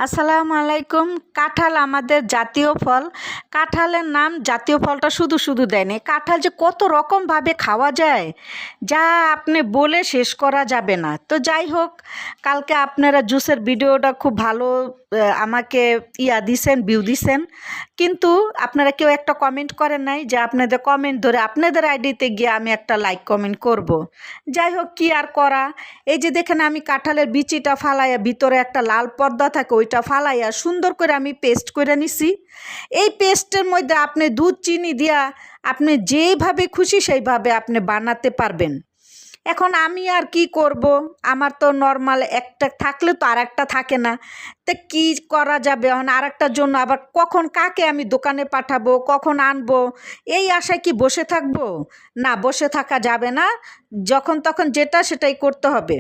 আসসালামু আলাইকুম। কাঁঠাল আমাদের জাতীয় ফল। কাঁঠালের নাম জাতীয় ফলটা শুধু শুধু দেয়নি, কাঁঠাল যে কত রকমভাবে খাওয়া যায় যা আপনি বলে শেষ করা যাবে না। তো যাই হোক, কালকে আপনারা জুসের ভিডিওটা খুব ভালো আমাকে দিছেন, ভিউ দিছেন, কিন্তু আপনারা কেউ একটা কমেন্ট করেন নাই যে আপনাদের কমেন্ট ধরে আপনাদের আইডিতে গিয়ে আমি একটা লাইক কমেন্ট করব। যাই হোক, কি আর করা। এই যে দেখেন, আমি কাঁঠালের বিচিটা ফালাইয়া, ভিতরে একটা লাল পর্দা থাকে ওইটা ফালাইয়া সুন্দর করে আমি পেস্ট করে নিছি। এই পেস্টের মধ্যে আপনি দুধ চিনি দিয়া আপনি যেভাবে খুশি সেইভাবে আপনি বানাতে পারবেন। এখন আমি আর কি করব, আমার তো নর্মাল একটা থাকলে তো আর একটা থাকে না। তো কি করা যাবে এখন, আর একটার জন্য আবার কখন কাকে আমি দোকানে পাঠাবো, কখন আনবো, এই আশায় কি বসে থাকবো? না, বসে থাকা যাবে না। যখন তখন যেটা সেটাই করতে হবে।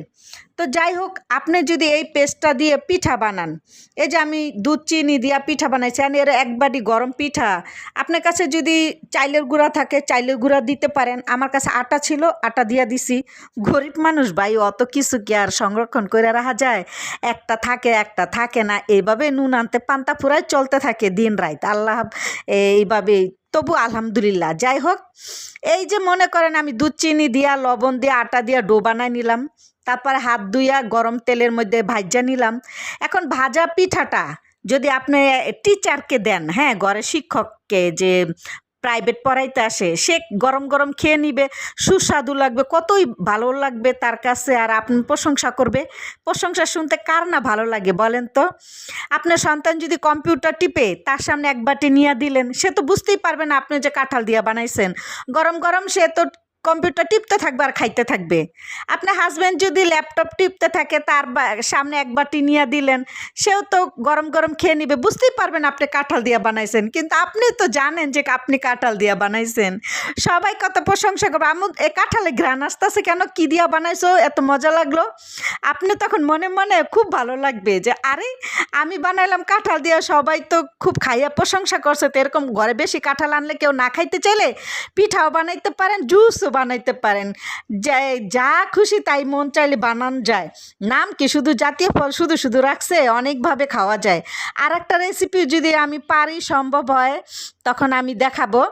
তো যাই হোক, আপনি যদি এই পেস্টটা দিয়ে পিঠা বানান, এই যে আমি দুধ চিনি দিয়া পিঠা বানাইছি, আর এর এক বাটি গরম পিঠা, আপনার কাছে যদি চাইলের গুঁড়া থাকে চাইলের গুঁড়া দিতে পারেন। আমার কাছে আটা ছিল, আটা দিয়া দিছি। গরিব মানুষ ভাই, অত কিছু কি আর সংরক্ষণ করে রাখা যায়? একটা থাকে একটা থাকে না, এইভাবে নুন আনতে পান্তা ফুরায় চলতে থাকে দিন রাত। আল্লাহ এইভাবেই, তবু আলহামদুলিল্লাহ। যাই হোক, এই যে মনে করেন আমি দুধ চিনি দিয়া লবণ দিয়া আটা দিয়া ডো বানাই নিলাম, তারপরে হাত ধুইয়া গরম তেলের মধ্যে ভাজা নিলাম। এখন ভাজা পিঠাটা যদি আপনি টিচারকে দেন, হ্যাঁ, ঘরে শিক্ষককে যে প্রাইভেট পড়াইতে আসে, সে গরম গরম খেয়ে নিবে, সুস্বাদু লাগবে, কতই ভালো লাগবে তার কাছে, আর আপনি প্রশংসা করবে। প্রশংসা শুনতে কার না ভালো লাগে বলেন তো? আপনার সন্তান যদি কম্পিউটার টিপে তার সামনে এক বাটি নিয়ে দিলেন, সে তো বুঝতেই পারবে না আপনি যে কাঁঠাল দিয়া বানাইছেন। গরম গরম সে তো কম্পিউটার টিপতে থাকবে আর খাইতে থাকবে। আপনার হাজব্যান্ড যদি ল্যাপটপ টিপতে থাকে, তার সামনে এক বাটি নিয়ে দিলেন, সেও তো গরম গরম খেয়ে নিবে, বুঝতেই পারবেন আপনি কাঁঠাল দিয়া বানাইছেন। কিন্তু আপনি তো জানেন যে আপনি কাঁঠাল দিয়া বানাইছেন, সবাই কত প্রশংসা করবে। এ কাঁঠালে ঘ্রাণ আসতেছে কেন, কি দিয়া বানাইছো, এত মজা লাগলো। আপনি তখন মনে মনে খুব ভালো লাগবে যে আরে, আমি বানাইলাম কাঁঠাল দিয়া, সবাই তো খুব খাইয়া প্রশংসা করছে। তো এরকম ঘরে বেশি কাঁঠাল আনলে কেউ না খাইতে চাইলে পিঠাও বানাইতে পারেন, জুসও বানাইতে পারেন। যা খুশি তাই মন চাইলে বানান যায়। নাম কি শুধু জাতীয় ফল শুধু শুধু রাখছে, অনেকভাবে খাওয়া যায়। আর একটা রেসিপি যদি আমি পারি, সম্ভব হয়, তখন আমি দেখাবো।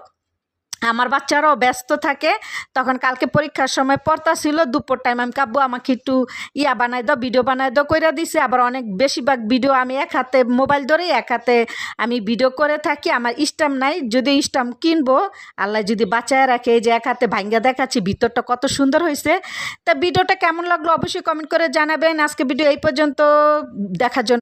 আমার বাচ্চারাও ব্যস্ত থাকে, তখন কালকে পরীক্ষার সময় পড়তা ছিল, দুপুর টাইম আমি কাব্বু আমাকে একটু বানাই দাও, ভিডিও বানাই দাও কইরা দিছে। আবার অনেক বেশিরভাগ ভিডিও আমি এক হাতে মোবাইল ধরে এক হাতে আমি ভিডিও করে থাকি। আমার স্ট্যাম্প নাই, যদি স্ট্যাম্প কিনবো, আল্লাহ যদি বাঁচায় রাখে। এই যে এক হাতে ভাঙ্গা দেখাচ্ছি, ভিতরটা কত সুন্দর হয়েছে। তা ভিডিওটা কেমন লাগলো অবশ্যই কমেন্ট করে জানাবেন। আজকে ভিডিও এই পর্যন্ত, দেখার জন্য